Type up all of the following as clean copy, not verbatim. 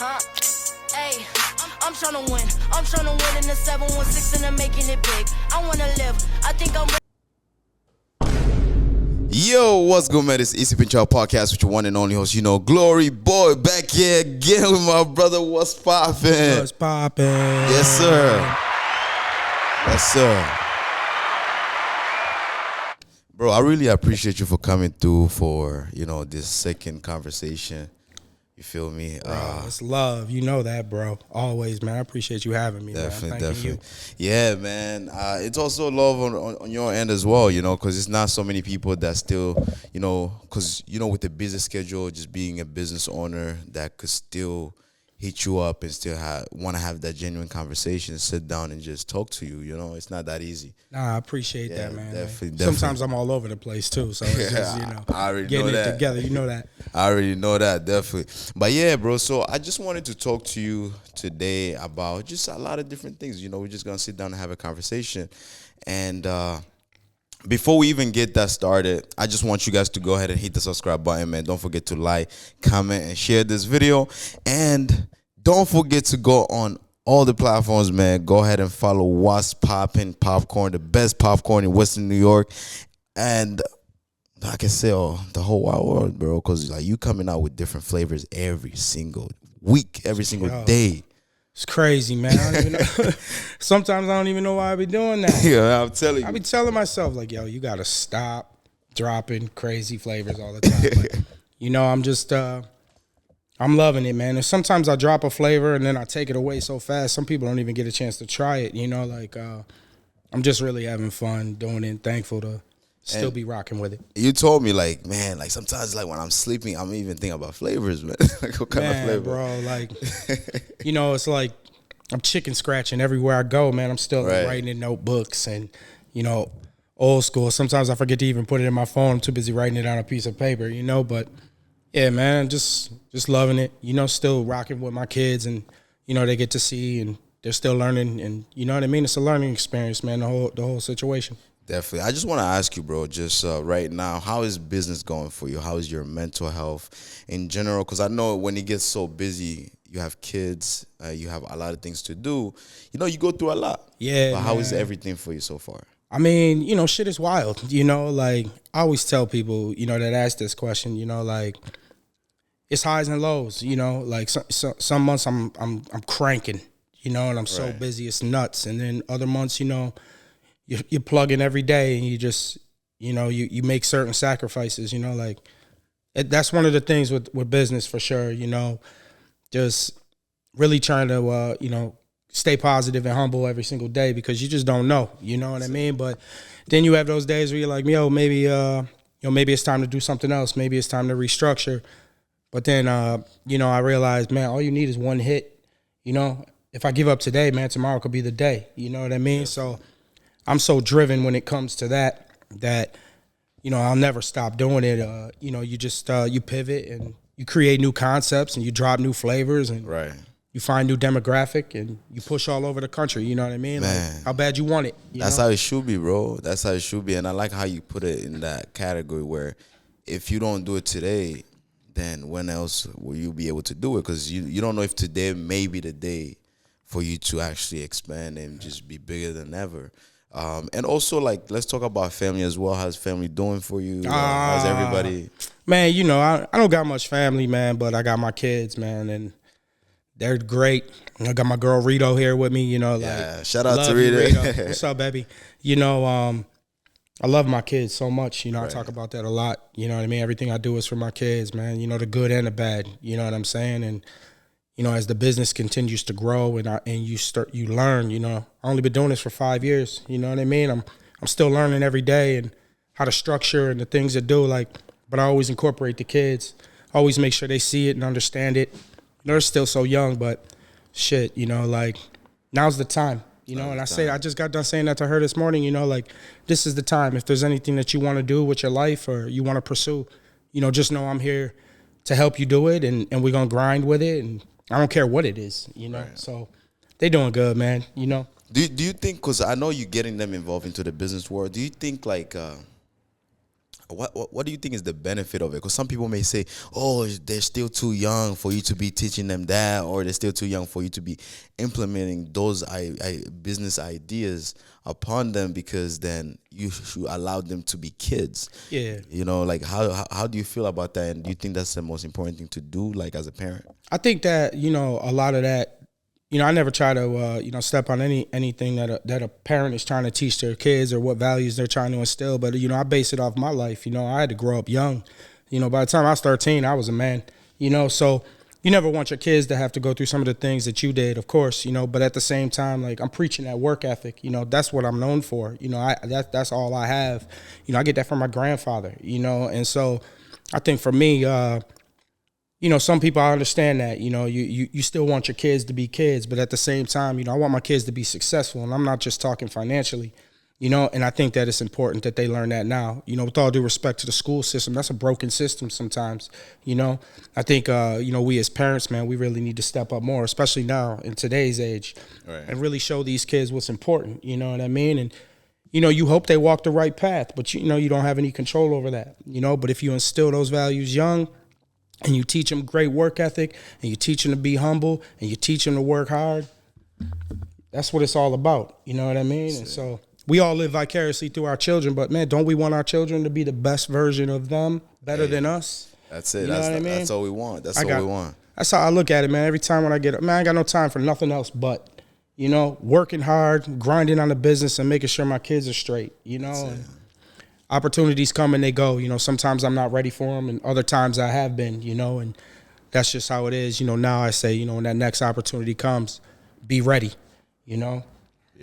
Huh? Hey, I'm tryna win. I'm tryna win in the 716 and I'm making it big. I wanna live. I think I'm Yo, what's good, man? It's Easy Pinchal Podcast with your one and only host, Glory Boy, back here again with my brother. What's poppin'? What's poppin'? Yes, sir. Yes, sir. Bro, I really appreciate you for coming through for, this second conversation. You feel me? Bro, it's love. You know that, bro. Always, man. I appreciate you having me, definitely, man. Definitely. Yeah, man. It's also love on your end as well, because it's not so many people that still, because, with the business schedule, just being a business owner that could still hit you up and still want to have that genuine conversation, sit down and just talk to you. It's not that easy. Nah, I appreciate that, man. Definitely. Sometimes I'm all over the place too, so it's just, I already getting know that. it together. You know that. I already know that, definitely. But yeah, bro, so I just wanted to talk to you today about just a lot of different things. We're just going to sit down and have a conversation. And before we even get that started, I just want you guys to go ahead and hit the subscribe button, man. Don't forget to like, comment, and share this video. And don't forget to go on all the platforms, man. Go ahead and follow WhatsPop-in Popcorn, the best popcorn in Western New York. And I can say the whole wide world, bro, because you coming out with different flavors every single week, every single day. It's crazy, man. I don't even know. Sometimes I don't even know why I be doing that. Yeah, I'm telling you. I be telling myself, like, yo, you got to stop dropping crazy flavors all the time. But, I'm just, I'm loving it, man. And sometimes I drop a flavor and then I take it away so fast, some people don't even get a chance to try it, I'm just really having fun doing it and thankful to still be rocking with it. You told me, man, sometimes, when I'm sleeping, I'm even thinking about flavors, man. What kind of flavor? Bro, it's like I'm chicken scratching everywhere I go, man. I'm still writing in notebooks and, old school. Sometimes I forget to even put it in my phone. I'm too busy writing it on a piece of paper, but yeah, man, just loving it. Still rocking with my kids and, they get to see and they're still learning and, you know what I mean? It's a learning experience, man, the whole situation. Definitely. I just want to ask you, bro, just right now, how is business going for you? How is your mental health in general? Because I know when it gets so busy, you have kids, you have a lot of things to do. You go through a lot. Yeah, but how is everything for you so far? I mean, shit is wild. I always tell people, that ask this question, it's highs and lows. Some months I'm cranking, and I'm so busy it's nuts. And then other months, you plug in every day and you just, you make certain sacrifices, that's one of the things with business for sure, just really trying to, stay positive and humble every single day because you just don't know, you know what I mean? But then you have those days where you're like, maybe it's time to do something else. Maybe it's time to restructure. But then, I realized, man, all you need is one hit, if I give up today, man, tomorrow could be the day, you know what I mean? So I'm so driven when it comes to that, I'll never stop doing it. You just, you pivot and you create new concepts and you drop new flavors and you find new demographic and you push all over the country. You know what I mean? Man, like how bad you want it. That's how it should be, bro. That's how it should be. And I like how you put it in that category where if you don't do it today, then when else will you be able to do it? Because you don't know if today may be the day for you to actually expand and just be bigger than ever. And also, let's talk about family as well. How's family doing for you? How's everybody? Man, I don't got much family, man, but I got my kids, man, and they're great. I got my girl Rito here with me, shout out to Rito. What's up, baby? I love my kids so much. I talk about that a lot. You know what I mean? Everything I do is for my kids, man. The good and the bad. You know what I'm saying? And as the business continues to grow and you learn, I only been doing this for 5 years. You know what I mean? I'm still learning every day and how to structure and the things to do. But I always incorporate the kids. Always make sure they see it and understand it. They're still so young, but shit, now's the time. And I just got done saying that to her this morning. This is the time. If there's anything that you want to do with your life or you want to pursue, just know I'm here to help you do it, and we're gonna grind with it. And I don't care what it is, So they doing good, man. Do you think? Because I know you're getting them involved into the business world. Do you think what do you think is the benefit of it? Because some people may say, oh, they're still too young for you to be teaching them that, or they're still too young for you to be implementing those business ideas upon them, because then you should allow them to be kids. Yeah. You know, like how do you feel about that? And do you think that's the most important thing to do, like as a parent? I think that, a lot of that, I never try to, step on anything that a parent is trying to teach their kids or what values they're trying to instill. But, I base it off my life. I had to grow up young. By the time I was 13, I was a man, so you never want your kids to have to go through some of the things that you did, of course, but at the same time, like, I'm preaching that work ethic, that's what I'm known for. That's all I have. I get that from my grandfather, and so I think for me, some people, I understand that, you still want your kids to be kids, but at the same time, I want my kids to be successful, and I'm not just talking financially, and I think that it's important that they learn that now, with all due respect to the school system. That's a broken system sometimes, I think, we as parents, man, we really need to step up more, especially now in today's age, right, and really show these kids what's important, you know what I mean? And, you hope they walk the right path, but, you don't have any control over that, but if you instill those values young, and you teach them great work ethic, and you teach them to be humble, and you teach them to work hard, that's what it's all about. You know what I mean? And so we all live vicariously through our children, but, man, don't we want our children to be the best version of them, better than us? That's it. You know what I mean? That's all we want. That's all we want. That's how I look at it, man. Every time when I get up, man, I ain't got no time for nothing else but, working hard, grinding on the business, and making sure my kids are straight, and opportunities come and they go. Sometimes I'm not ready for them, and other times I have been, and that's just how it is. Now I say, when that next opportunity comes, be ready, Be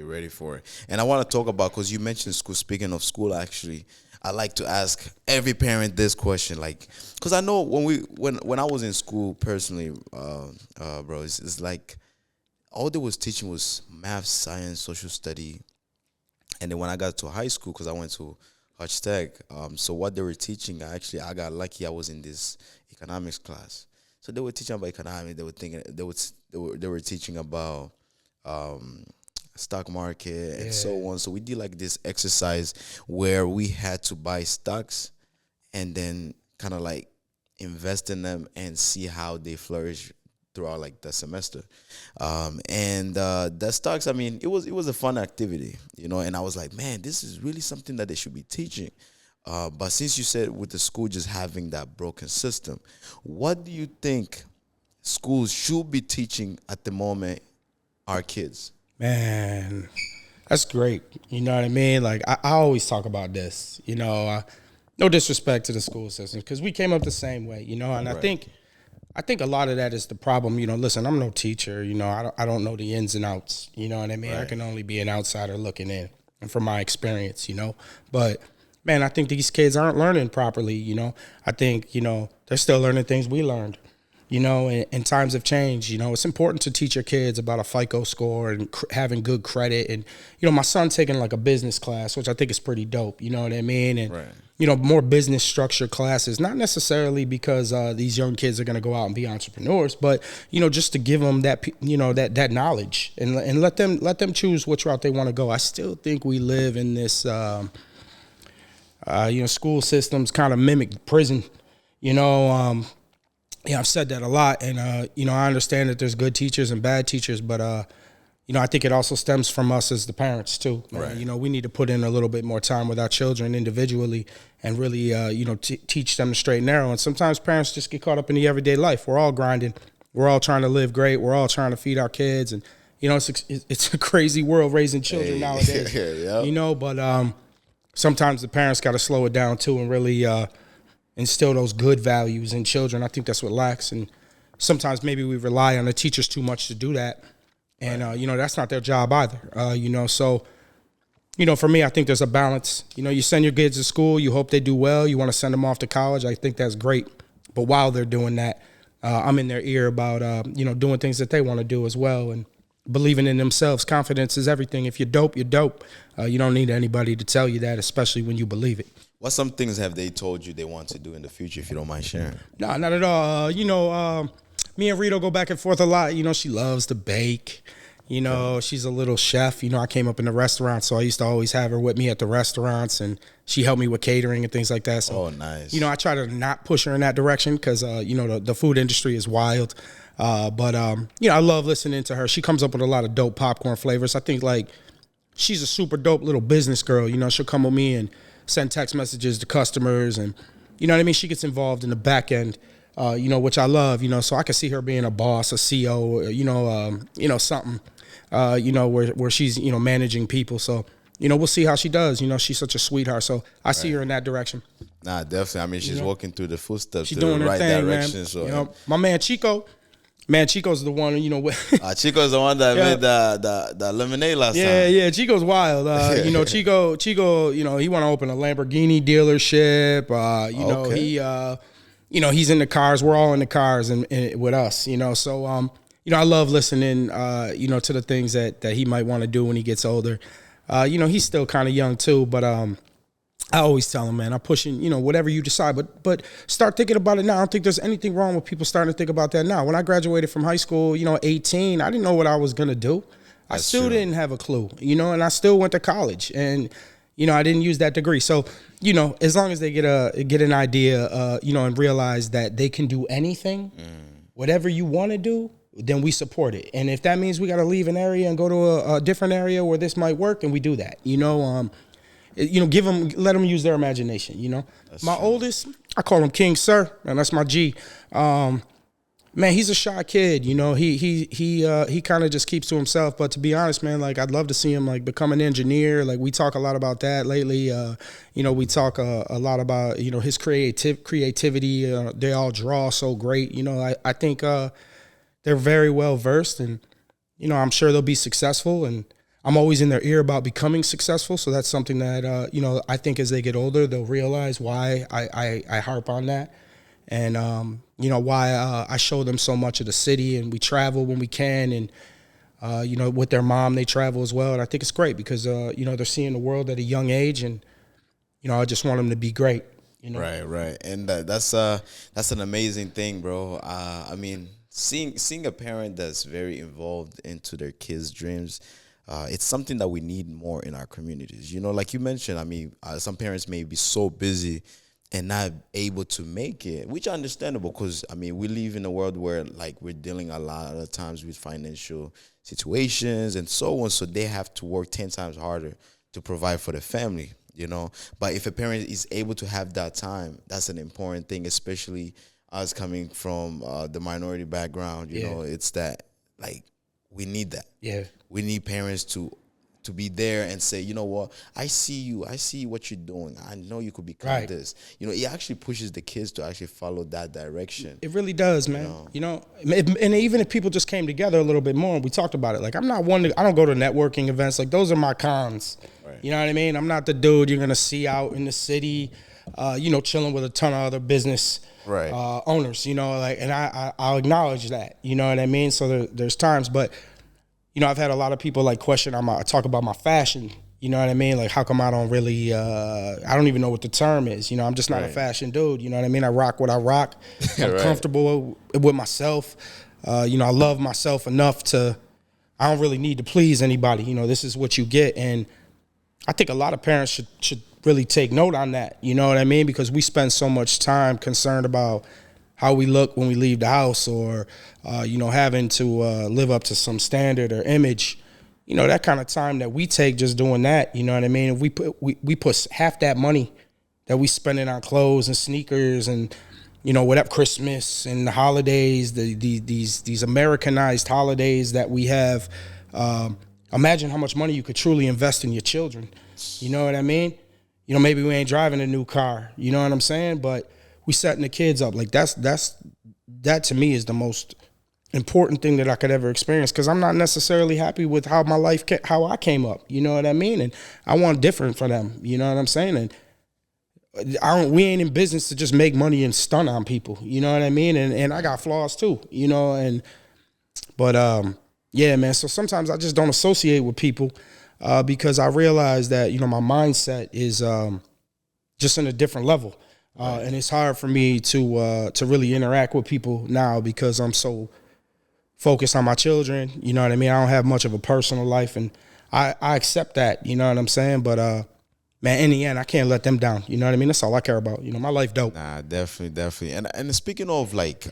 ready for it. And I want to talk about, because you mentioned school. Speaking of school, actually, I like to ask every parent this question, like, because I know when I was in school personally, bro, it's like all they was teaching was math, science, social study, and then when I got to high school, because I went to Hutch Tech. So what they were teaching, I got lucky. I was in this economics class. So they were teaching about economics. They were teaching about stock market and so on. So we did like this exercise where we had to buy stocks and then kind of like invest in them and see how they flourish throughout like the semester. And the stocks, I mean, it was a fun activity, and I was like, man, this is really something that they should be teaching. But since you said with the school just having that broken system, what do you think schools should be teaching at the moment our kids? Man, that's great. You know what I mean? Like, I always talk about this, no disrespect to the school system, because we came up the same way, and right. I think a lot of that is the problem. Listen, I'm no teacher. I don't know the ins and outs. You know what I mean? Right. I can only be an outsider looking in, and from my experience, But, man, I think these kids aren't learning properly, I think, they're still learning things we learned, and times have changed. It's important to teach your kids about a FICO score and having good credit. And, my son's taking like a business class, which I think is pretty dope. You know what I mean? And, right. More business structure classes, not necessarily because these young kids are going to go out and be entrepreneurs, but, just to give them that, that knowledge and let them choose which route they want to go. I still think we live in this, school systems kind of mimic prison, I've said that a lot, and, I understand that there's good teachers and bad teachers, but, I think it also stems from us as the parents, too. Right. We need to put in a little bit more time with our children individually and really, teach them the straight and narrow. And sometimes parents just get caught up in the everyday life. We're all grinding. We're all trying to live great. We're all trying to feed our kids. And, it's a crazy world raising children nowadays, yep. But sometimes the parents got to slow it down, too, and really instill those good values in children. I think that's what lacks. And sometimes maybe we rely on the teachers too much to do that. And, that's not their job either, So, for me, I think there's a balance. You send your kids to school, you hope they do well, you want to send them off to college. I think that's great. But while they're doing that, I'm in their ear about, doing things that they want to do as well and believing in themselves. Confidence is everything. If you're dope, you're dope. You don't need anybody to tell you that, especially when you believe it. What some things have they told you they want to do in the future, if you don't mind sharing? No, not at all. Me and Rito go back and forth a lot. She loves to bake. You know, she's a little chef. You know, I came up in the restaurant, so I used to always have her with me at the restaurants, and she helped me with catering and things like that. So, nice. You know, I try to not push her in that direction because, you know, the food industry is wild. But you know, I love listening to her. She comes up with a lot of dope popcorn flavors. I think, like, she's a super dope little business girl. You know, she'll come with me and send text messages to customers, and, you know what I mean? She gets involved in the back end. You know, which I love, you know, so I could see her being a boss, a CEO, you know, something, you know, where she's, you know, managing people. So, you know, we'll see how she does. You know, she's such a sweetheart. So I see her in that direction. Nah, definitely. I mean, she's walking through the footsteps She's to doing the her right thing, direction. man. So, you know, my man Chico's the one, you know. Chico's the one that made the lemonade last time. Yeah, Chico's wild. You know, Chico, you know, he want to open a Lamborghini dealership. You know, he, you know, he's in the cars. We're all in the cars and with us, you know. So, you know, I love listening, you know, to the things that he might want to do when he gets older. You know, he's still kind of young too, but I always tell him, man, I'm pushing, you know, whatever you decide, but start thinking about it now. I don't think there's anything wrong with people starting to think about that now. When I graduated from high school, you know, 18, I didn't know what I was going to do. I still didn't have a clue, you know, and I still went to college, and, you know, I didn't use that degree. So, you know, as long as they get an idea, you know, and realize that they can do anything, whatever you want to do, then we support it. And if that means we got to leave an area and go to a different area where this might work, and we do that, you know, let them use their imagination, you know. My oldest, I call him King Sir, and that's my G. Man, he's a shy kid, you know. He kind of just keeps to himself. But to be honest, man, like, I'd love to see him, like, become an engineer. Like, we talk a lot about that lately. You know, we talk a lot about, you know, his creativity. They all draw so great. You know, I think they're very well versed, and, you know, I'm sure they'll be successful. And I'm always in their ear about becoming successful. So that's something that, you know, I think as they get older, they'll realize why I harp on that. And, you know, why I show them so much of the city, and we travel when we can. And, you know, with their mom, they travel as well. And I think it's great because, you know, they're seeing the world at a young age. And, you know, I just want them to be great. You know? Right. And that's an amazing thing, bro. I mean, seeing a parent that's very involved into their kids' dreams, it's something that we need more in our communities. You know, like you mentioned, I mean, some parents may be so busy and not able to make it, which is understandable because, I mean, we live in a world where, like, we're dealing a lot of times with financial situations and so on, so they have to work 10 times harder to provide for the family, you know. But if a parent is able to have that time, that's an important thing, especially us coming from the minority background, you know. It's that, like, we need that. Yeah. We need parents to be there and say, you know what, I see you. I see what you're doing. I know you could become this. You know, it actually pushes the kids to actually follow that direction. It really does, man. You know, and even if people just came together a little bit more and we talked about it, like, I'm not one I don't go to networking events. Like, those are my cons. Right. You know what I mean? I'm not the dude you're going to see out in the city, you know, chilling with a ton of other business owners, you know, like, and I'll acknowledge that, you know what I mean? So there's times, but, you know, I've had a lot of people, like, question, I talk about my fashion, you know what I mean? Like, how come I don't really, I don't even know what the term is, you know, I'm just not a fashion dude, you know what I mean? I rock what I rock. I'm comfortable with myself. You know, I love myself enough I don't really need to please anybody, you know, this is what you get. And I think a lot of parents should really take note on that, you know what I mean? Because we spend so much time concerned about how we look when we leave the house, or, you know, having to live up to some standard or image, you know, that kind of time that we take just doing that, you know what I mean? If we put half that money that we spending on clothes and sneakers and, you know, whatever, Christmas and the holidays, these Americanized holidays that we have, imagine how much money you could truly invest in your children. You know what I mean? You know, maybe we ain't driving a new car, you know what I'm saying? But we setting the kids up. Like, that to me is the most important thing that I could ever experience, because I'm not necessarily happy with how my life, how I came up, you know what I mean? And I want different for them, you know what I'm saying? And we ain't in business to just make money and stun on people, you know what I mean? And I got flaws too, you know, but yeah, man. So sometimes I just don't associate with people because I realize that, you know, my mindset is just in a different level. And it's hard for me to really interact with people now because I'm so focus on my children. You know what I mean? I don't have much of a personal life, and I accept that. You know what I'm saying? But man, in the end, I can't let them down. You know what I mean? That's all I care about. You know, my life dope. Nah, definitely. And speaking of like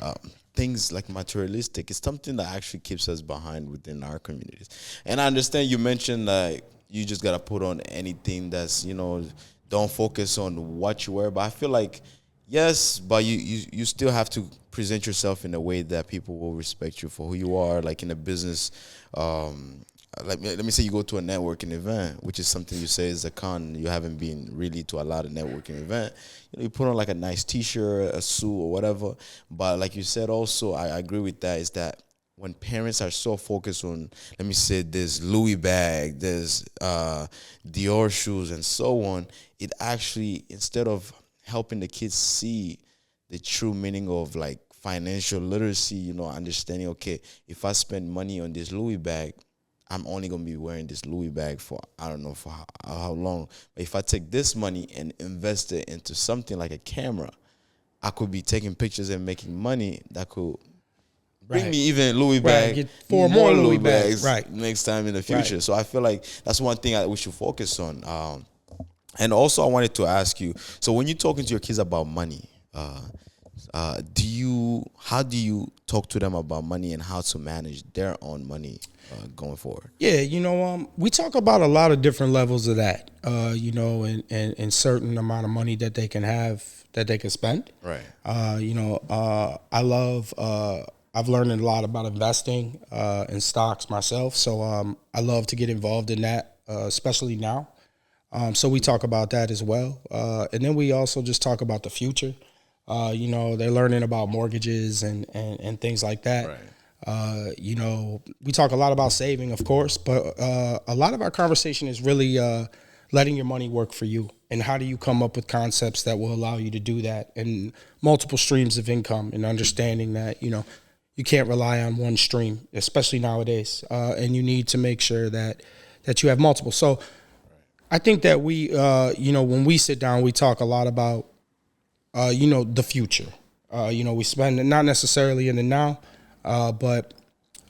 things like materialistic, it's something that actually keeps us behind within our communities. And I understand you mentioned like you just gotta put on anything that's, you know, don't focus on what you wear. But I feel like yes, but you still have to present yourself in a way that people will respect you for who you are. Like in a business, like let me say you go to a networking event, which is something you say is a con. You haven't been really to a lot of networking event. You know, you put on like a nice T-shirt, a suit, or whatever. But like you said, also I agree with that. Is that when parents are so focused on, let me say, this Louis bag, there's Dior shoes, and so on, it actually, instead of helping the kids see the true meaning of like financial literacy, you know, understanding, okay, if I spend money on this Louis bag, I'm only going to be wearing this Louis bag for, I don't know, for how long. But if I take this money and invest it into something like a camera, I could be taking pictures and making money that could bring me even Louis bag, get 4 more Louis bags next time in the future. Right. So I feel like that's one thing we should focus on. And also I wanted to ask you, so when you're talking to your kids about money, how do you talk to them about money and how to manage their own money going forward? Yeah, you know, we talk about a lot of different levels of that, you know, and certain amount of money that they can have, that they can spend. Right. You know, I've learned a lot about investing in stocks myself. So I love to get involved in that, especially now. So we talk about that as well. And then we also just talk about the future. You know, they're learning about mortgages and things like that. Right. You know, we talk a lot about saving, of course, but a lot of our conversation is really letting your money work for you. And how do you come up with concepts that will allow you to do that, and multiple streams of income, and understanding that, you know, you can't rely on one stream, especially nowadays. And you need to make sure that you have multiple. So I think that we, you know, when we sit down, we talk a lot about, you know, the future. You know, we spend not necessarily in the now, but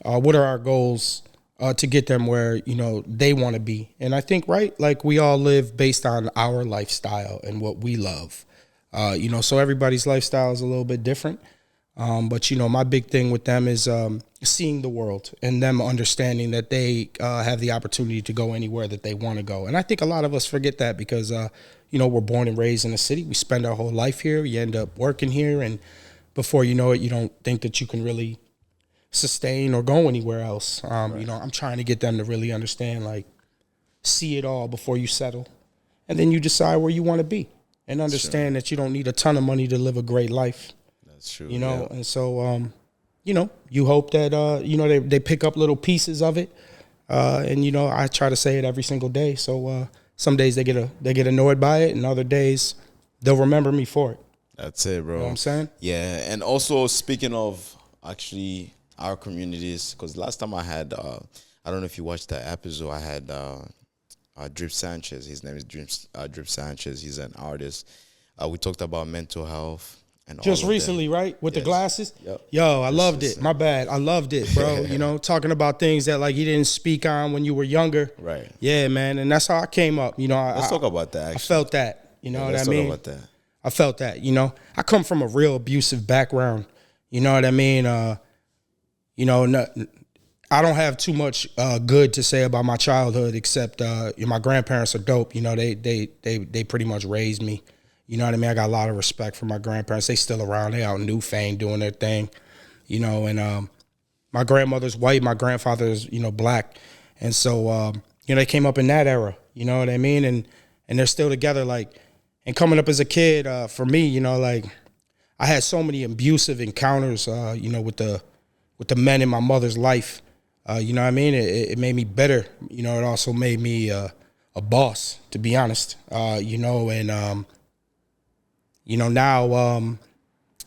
what are our goals to get them where, you know, they want to be. And I think, right, like we all live based on our lifestyle and what we love. You know, so everybody's lifestyle is a little bit different. But, you know, my big thing with them is seeing the world and them understanding that they have the opportunity to go anywhere that they want to go. And I think a lot of us forget that because, you know, we're born and raised in the city. We spend our whole life here. You end up working here. And before you know it, you don't think that you can really sustain or go anywhere else. Right. You know, I'm trying to get them to really understand, like, see it all before you settle. And then you decide where you want to be and understand that you don't need a ton of money to live a great life. True, you know, yeah. And so, you know, you hope that, you know, they pick up little pieces of it. And, you know, I try to say it every single day. So some days they get annoyed by it, and other days they'll remember me for it. That's it, bro. You know what I'm saying? Yeah. And also speaking of actually our communities, because last time I had, I don't know if you watched that episode, I had Drip Sanchez. His name is Drip Sanchez. He's an artist. We talked about mental health. And just recently, right? With the glasses? Yep. Yo, I loved it. My bad. I loved it, bro. You know, talking about things that like he didn't speak on when you were younger. Right. Yeah, man. And that's how I came up. You know, let's talk about that, actually. I felt that. You know what I mean? Let's talk about that. I felt that, you know. I come from a real abusive background. You know what I mean? You know, I don't have too much good to say about my childhood, except my grandparents are dope. You know, they pretty much raised me. You know what I mean? I got a lot of respect for my grandparents. They still around. They out in Newfane doing their thing, you know. And my grandmother's white. My grandfather's, you know, black. And so, you know, they came up in that era. You know what I mean? And they're still together. Like, and coming up as a kid, for me, you know, like I had so many abusive encounters, you know, with the men in my mother's life. You know what I mean? It made me better. You know, it also made me a boss, to be honest. You know, and you know, now,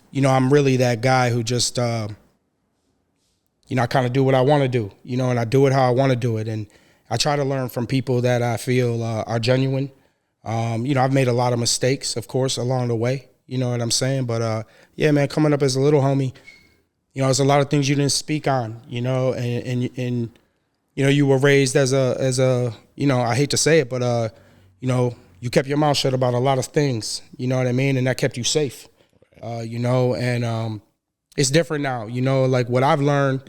you know, I'm really that guy who just, you know, I kind of do what I want to do, you know, and I do it how I want to do it. And I try to learn from people that I feel are genuine. You know, I've made a lot of mistakes, of course, along the way. You know what I'm saying? But, yeah, man, coming up as a little homie, You know, there's a lot of things you didn't speak on, you know, and you know, you were raised as a, you know, I hate to say it, but, you know, you kept your mouth shut about a lot of things, you know what I mean? And that kept you safe, you know, and it's different now, you know, like what I've learned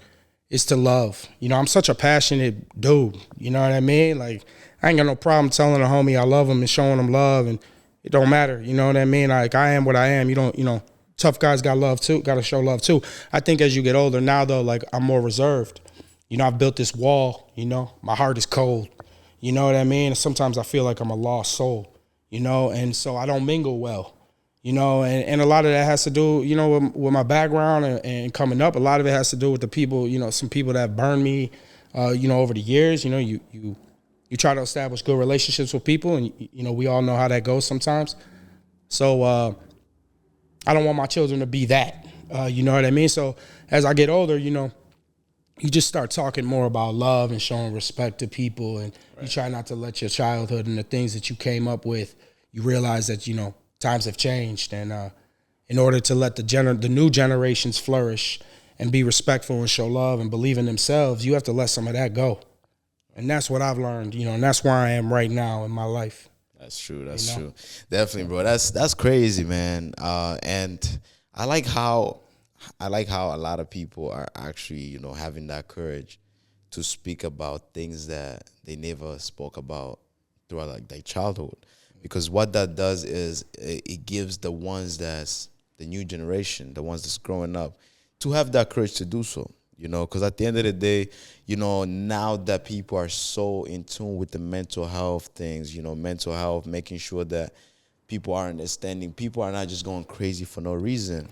is to love. You know, I'm such a passionate dude, you know what I mean? Like, I ain't got no problem telling a homie I love him and showing him love, and it don't matter, you know what I mean? Like, I am what I am. You don't, you know, tough guys got love too, got to show love too. I think as you get older now, though, like, I'm more reserved. You know, I've built this wall, you know, my heart is cold, you know what I mean? And sometimes I feel like I'm a lost soul, you know, and so I don't mingle well, you know, and a lot of that has to do, you know, with my background and coming up. A lot of it has to do with the people, you know, some people that have burned me, you know, over the years. You know, you try to establish good relationships with people, and, you know, we all know how that goes sometimes. So I don't want my children to be that, you know what I mean? So as I get older, you know, you just start talking more about love and showing respect to people, and you try not to let your childhood and the things that you came up with, you realize that, you know, times have changed, and in order to let the new generations flourish and be respectful and show love and believe in themselves, you have to let some of that go. And that's what I've learned, you know, and that's where I am right now in my life. That's true. That's true. Definitely, bro. That's crazy, man. And I like how a lot of people are actually, you know, having that courage to speak about things that they never spoke about throughout like their childhood. Because what that does is it gives the ones that's the new generation, the ones that's growing up, to have that courage to do so. You know, because at the end of the day, you know, now that people are so in tune with the mental health things, you know, mental health, making sure that people are understanding, people are not just going crazy for no reason.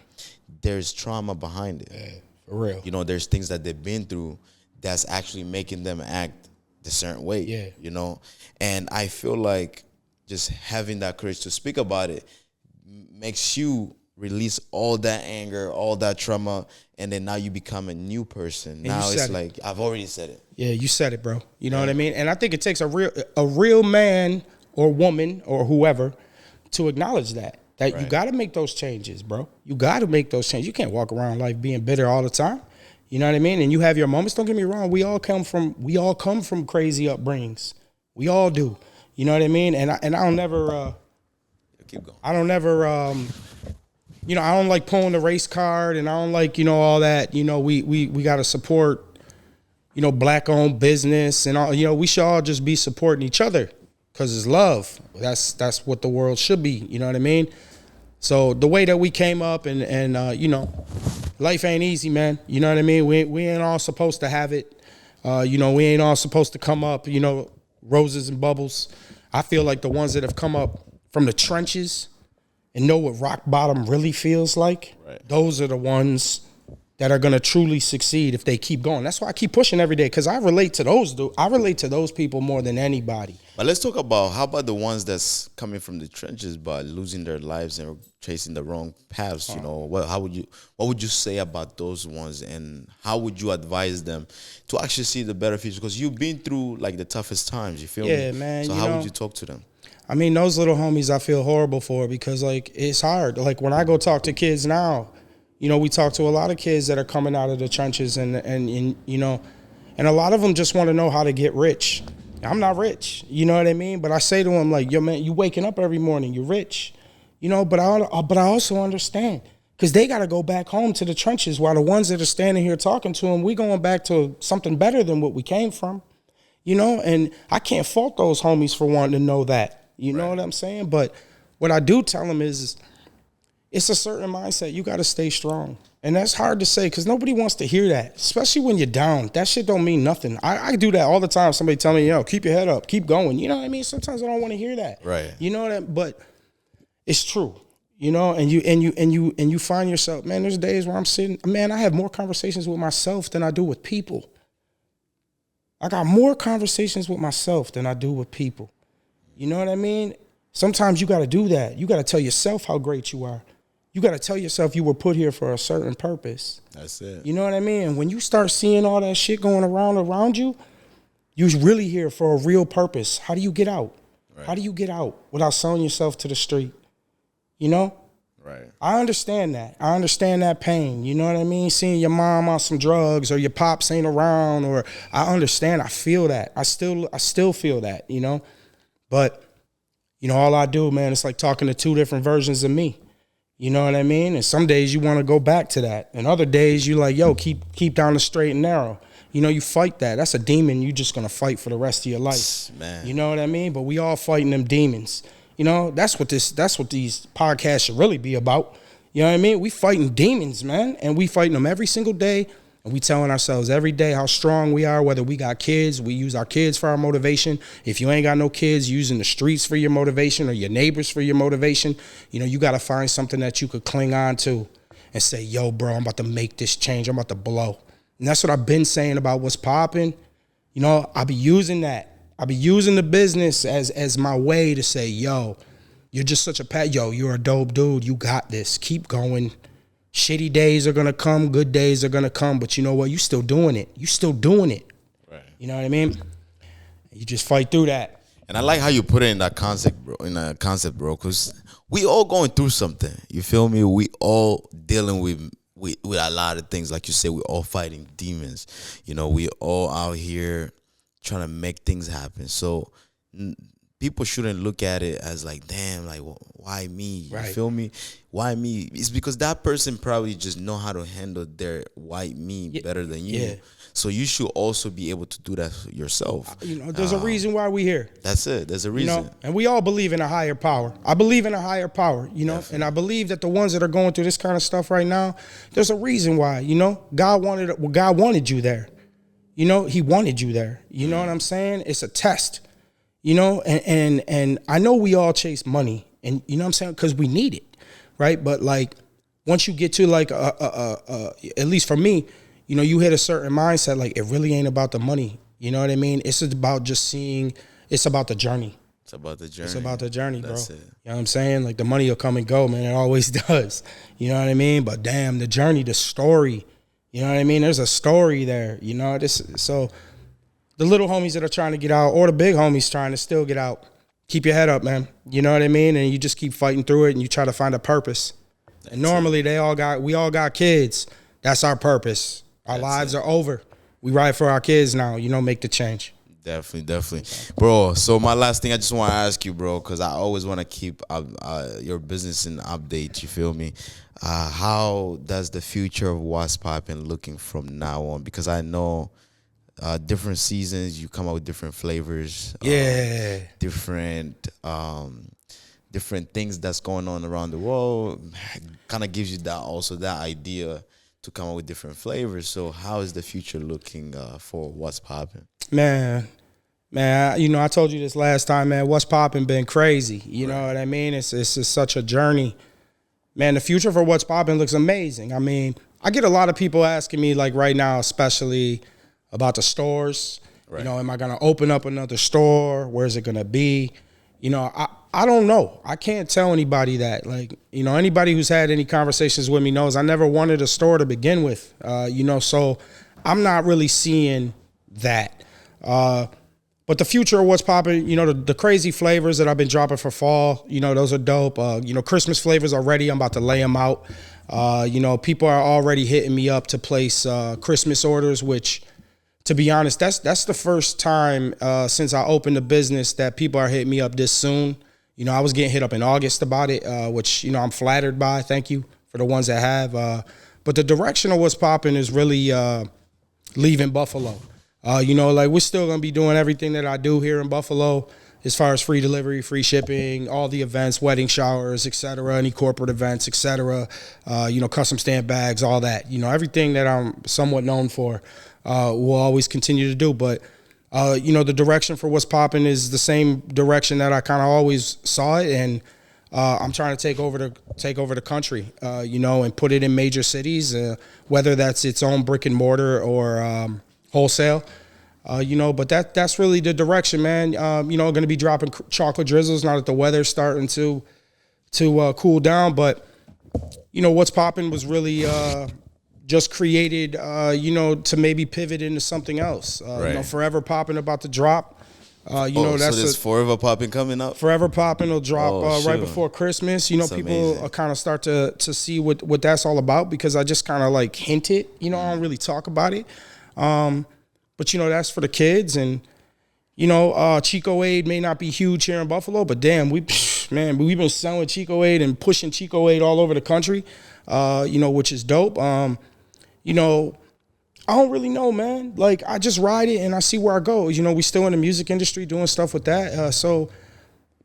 There's trauma behind it. Yeah, for real. You know, there's things that they've been through that's actually making them act a certain way. Yeah. You know, and I feel like just having that courage to speak about it makes you release all that anger, all that trauma, and then now you become a new person. And now it's like, I've already said it. Yeah, you said it, bro. You know what I mean? And I think it takes a real man or woman or whoever to acknowledge that you got to make those changes, bro. You got to make those changes. You can't walk around life being bitter all the time. You know what I mean? And you have your moments. Don't get me wrong. We all come from crazy upbringings. We all do. You know what I mean? And I don't never keep going. I don't never you know, I don't like pulling the race card, and I don't like, you know, all that. You know, we got to support, you know, black-owned business and all. You know, we should all just be supporting each other because it's love. That's what the world should be. You know what I mean? So the way that we came up and you know, life ain't easy, man. You know what I mean? We ain't all supposed to have it. You know, we ain't all supposed to come up, you know, roses and bubbles. I feel like the ones that have come up from the trenches and know what rock bottom really feels like, those are the ones that are going to truly succeed if they keep going. That's why I keep pushing every day, because I relate to those people more than anybody. But let's talk about, how about the ones that's coming from the trenches but losing their lives and chasing the wrong paths? You know, what would you say about those ones, and how would you advise them to actually see the better future? Because you've been through like the toughest times, you feel me? Yeah, man. So how would you talk to them? I mean, those little homies I feel horrible for, because, like, it's hard. Like, when I go talk to kids now, you know, we talk to a lot of kids that are coming out of the trenches and you know, and a lot of them just want to know how to get rich. I'm not rich, you know what I mean? But I say to them, like, yo, man, you waking up every morning, you're rich, you know, but I also understand, because they got to go back home to the trenches, while the ones that are standing here talking to them, we going back to something better than what we came from, you know? And I can't fault those homies for wanting to know that. You know what I'm saying? But what I do tell them is it's a certain mindset. You got to stay strong. And that's hard to say, because nobody wants to hear that, especially when you're down. That shit don't mean nothing. I do that all the time. Somebody tell me, yo, keep your head up, keep going. You know what I mean? Sometimes I don't want to hear that. Right. You know what but it's true. You know, and you find yourself, man, there's days where I'm sitting, man, I have more conversations with myself than I do with people. I got more conversations with myself than I do with people. You know what I mean? Sometimes you got to do that. You got to tell yourself how great you are. You got to tell yourself you were put here for a certain purpose. That's it. You know what I mean? And when you start seeing all that shit going around you, you're really here for a real purpose. How do you get out? How do you get out without selling yourself to the street? You know? Right. I understand that. I understand that pain. You know what I mean? Seeing your mom on some drugs or your pops ain't around, or I understand. I feel that. I still feel that, you know? But, you know, all I do, man, it's like talking to two different versions of me. You know what I mean? And some days you want to go back to that. And other days you like, yo, keep down the straight and narrow. You know, you fight that. That's a demon you just going to fight for the rest of your life. Man. You know what I mean? But we all fighting them demons. You know, that's what these podcasts should really be about. You know what I mean? We fighting demons, man. And we fighting them every single day. And we telling ourselves every day how strong we are, whether we got kids, we use our kids for our motivation. If you ain't got no kids, using the streets for your motivation or your neighbors for your motivation. You know, you got to find something that you could cling on to and say, yo, bro, I'm about to make this change. I'm about to blow. And that's what I've been saying about what's popping. You know, I be using that. I be using the business as my way to say, yo, you're just such a you're a dope dude. You got this. Keep going. Shitty days are going to come. Good days are going to come. But you know what? You still doing it. You still doing it. Right. You know what I mean? You just fight through that. And I like how you put it in that concept, bro, because we all going through something. You feel me? We all dealing with a lot of things. Like you said, we all fighting demons. You know, we all out here trying to make things happen. So people shouldn't look at it as like, damn, like, why me? You feel me? Why me? It's because that person probably just know how to handle their why me better than you. Yeah. So you should also be able to do that yourself. You know, there's a reason why we here. That's it. There's a reason. You know, and we all believe in a higher power. I believe in a higher power, you know, and I believe that the ones that are going through this kind of stuff right now, there's a reason why, you know, God wanted you there. You know, he wanted you there. You know what I'm saying? It's a test. You know, and I know we all chase money, and you know what I'm saying, because we need it, right? But like, once you get to like at least for me, you know, you hit a certain mindset, like it really ain't about the money. You know what I mean? It's about just seeing. It's about the journey. It's about the journey. It's about the journey, bro. That's it. You know what I'm saying? Like the money will come and go, man. It always does. You know what I mean? But damn, the journey, the story. You know what I mean? There's a story there. You know so. The little homies that are trying to get out, or the big homies trying to still get out, keep your head up, man. You know what I mean? And you just keep fighting through it, and you try to find a purpose. And normally we all got kids. That's our purpose. Our lives are over. We ride for our kids now. You know, make the change. Definitely, bro. So my last thing, I just want to ask you, bro, because I always want to keep your business in update. You feel me? How does the future of WhatsPop-in looking from now on? Because I know. Different seasons, you come out with different flavors. Different things that's going on around the world. Kind of gives you that idea to come up with different flavors. So how is the future looking for What's Poppin'? Man, you know, I told you this last time, man. What's Poppin' been crazy. You know what I mean? It's just such a journey. Man, the future for What's Poppin' looks amazing. I mean, I get a lot of people asking me, like right now, especially about the stores. Right. You know, am I going to open up another store? Where's it going to be? You know, I don't know. I can't tell anybody that. Like, you know, anybody who's had any conversations with me knows I never wanted a store to begin with. You know, so I'm not really seeing that. But the future of What's Poppin', you know, the crazy flavors that I've been dropping for fall, you know, those are dope. You know, Christmas flavors already. I'm about to lay them out. You know, people are already hitting me up to place Christmas orders, which, to be honest, that's the first time since I opened the business that people are hitting me up this soon. You know, I was getting hit up in August about it, which, you know, I'm flattered by. Thank you for the ones that have. But the direction of What's Poppin' is really leaving Buffalo. You know, like we're still going to be doing everything that I do here in Buffalo as far as free delivery, free shipping, all the events, wedding showers, et cetera, any corporate events, et cetera, you know, custom stamp bags, all that. You know, everything that I'm somewhat known for. We'll always continue to do. But, you know, the direction for What's Poppin' is the same direction that I kind of always saw it. And I'm trying to take over the country, you know, and put it in major cities, whether that's its own brick and mortar or wholesale, you know. But that's really the direction, man. You know, going to be dropping chocolate drizzles now that the weather's starting to cool down. But, you know, What's Poppin' was really just created, you know, to maybe pivot into something else. Right. You know, Forever Poppin' about to drop. You know, that's so there's Forever Poppin' coming up. Forever Poppin' will drop right sure. before Christmas. You know, That's people amazing. kind of start to see what that's all about because I just kind of like hint it. You know, I don't really talk about it. But you know, that's for the kids, and you know, Chico Aid may not be huge here in Buffalo, but damn, we've been selling Chico Aid and pushing Chico Aid all over the country. You know, which is dope. You know, I don't really know, man. Like, I just ride it and I see where I go. You know, we still in the music industry doing stuff with that.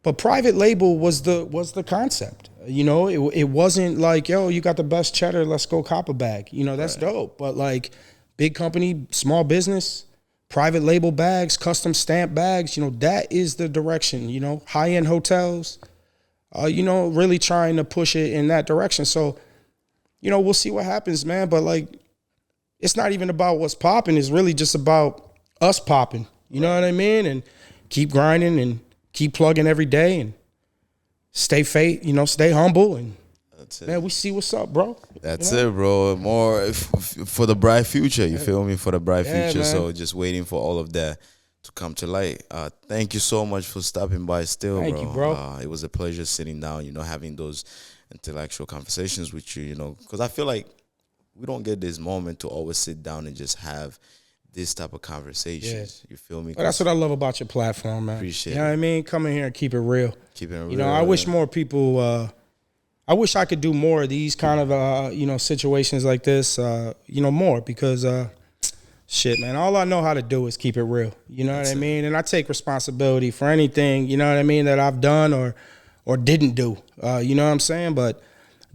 But private label was the concept. You know, it wasn't like, yo, you got the best cheddar, let's go cop a bag. You know, that's dope. But like, big company, small business, private label bags, custom stamp bags, you know, that is the direction. You know, high-end hotels, you know, really trying to push it in that direction. So, you know, we'll see what happens, man. But like, it's not even about what's popping. It's really just about us popping. You know what I mean? And keep grinding and keep plugging every day and stay humble. And That's it. man, we see what's up, bro. That's it, bro. More for the bright future. You feel me? For the bright future. man. So just waiting for all of that to come to light. Thank you so much for stopping by still, Thank bro. you, bro. It was a pleasure sitting down, you know, having those intellectual conversations with you, you know, because I feel like we don't get this moment to always sit down and just have this type of conversations. You feel me? But that's what I love about your platform, man. Appreciate You know what I mean? Come in here and keep it real. Keep it real. You know, I wish more people, I wish I could do more of these kind of, you know, situations like this, you know, more because, shit, man, all I know how to do is keep it real. You know what I mean? And I take responsibility for anything, you know what I mean, that I've done or didn't do. You know what I'm saying? But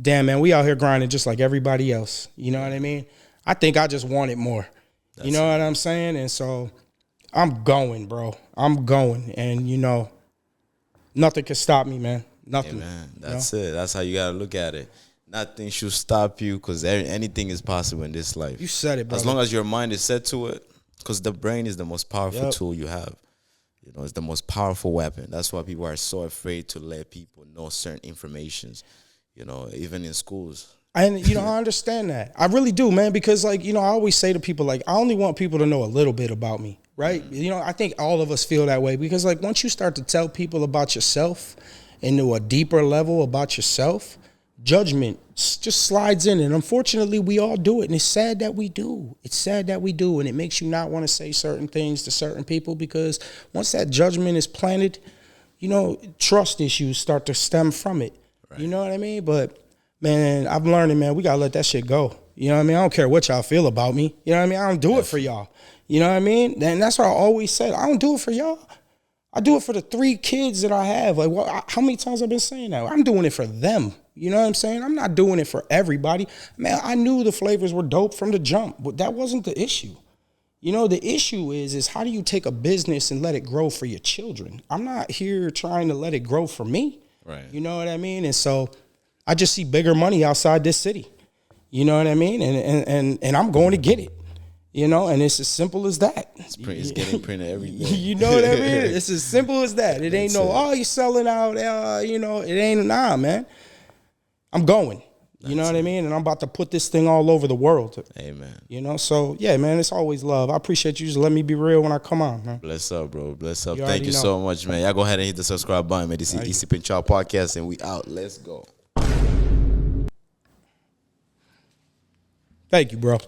damn, man, we out here grinding just like everybody else. You know what I mean? I think I just wanted more. You know what I'm saying? And so I'm going, bro. I'm going. And, you know, nothing can stop me, man. Nothing. Man, that's it. That's how you got to look at it. Nothing should stop you because anything is possible in this life. You said it, bro. As long as your mind is set to it, because the brain is the most powerful tool you have. You know, it's the most powerful weapon. That's why people are so afraid to let people know certain informations, you know, even in schools. And, you know, I understand that. I really do, man, because, like, you know, I always say to people, like, I only want people to know a little bit about me, right? Mm-hmm. You know, I think all of us feel that way because, like, once you start to tell people about yourself into a deeper level about yourself, judgment just slides in. And unfortunately, we all do it. And it's sad that we do. It's sad that we do. And it makes you not want to say certain things to certain people because once that judgment is planted, you know, trust issues start to stem from it. Right. You know what I mean? But, man, I'm learning, man, we got to let that shit go. You know what I mean? I don't care what y'all feel about me. You know what I mean? I don't do it for y'all. You know what I mean? And that's what I always said. I don't do it for y'all. I do it for the 3 kids that I have. Like, how many times I've been saying that? I'm doing it for them. You know what I'm saying? I'm not doing it for everybody. Man, I knew the flavors were dope from the jump, but that wasn't the issue. You know, the issue is how do you take a business and let it grow for your children? I'm not here trying to let it grow for me. Right. You know what I mean? And so I just see bigger money outside this city. You know what I mean? And I'm going to get it. You know, and it's as simple as that. It's getting printed every day. You know what I mean? It's as simple as that. It ain't you're selling out, you know, it ain't, nah, man. I'm going. You know what I mean? And I'm about to put this thing all over the world. Amen. You know, so, yeah, man, it's always love. I appreciate you just letting me be real when I come on, man. Bless up, bro. Bless up. You Thank you so much, man. Y'all go ahead and hit the subscribe button, man. This is Easy Pin Chow Podcast, and we out. Let's go. Thank you, bro.